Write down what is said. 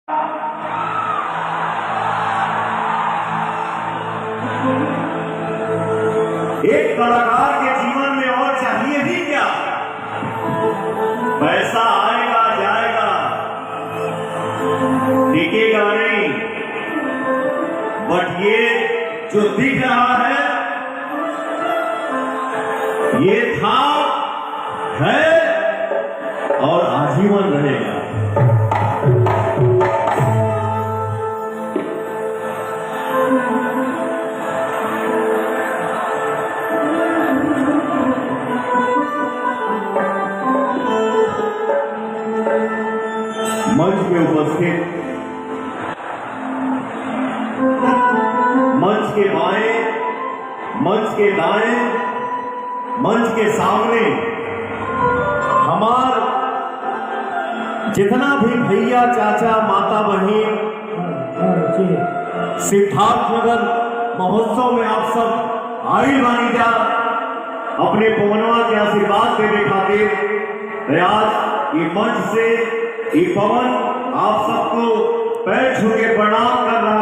एक कलाकार के जीवन में और चाहिए भी क्या? पैसा आएगा जाएगा, टिकेगा नहीं। बट ये जो दिख रहा है, ये था, है और आजीवन रहेगा। मंच में उपस्थित, मंच के बाएं, मंच के दाएं, मंच के सामने हमार जितना भी भैया चाचा माता बहन सिद्धार्थनगर महोत्सव में आप सब आई बानी जा अपने पवनवा के आशीर्वाद देने खातिर। आज ये मंच से ये पवन आप सबको पैर छू के प्रणाम कर रहा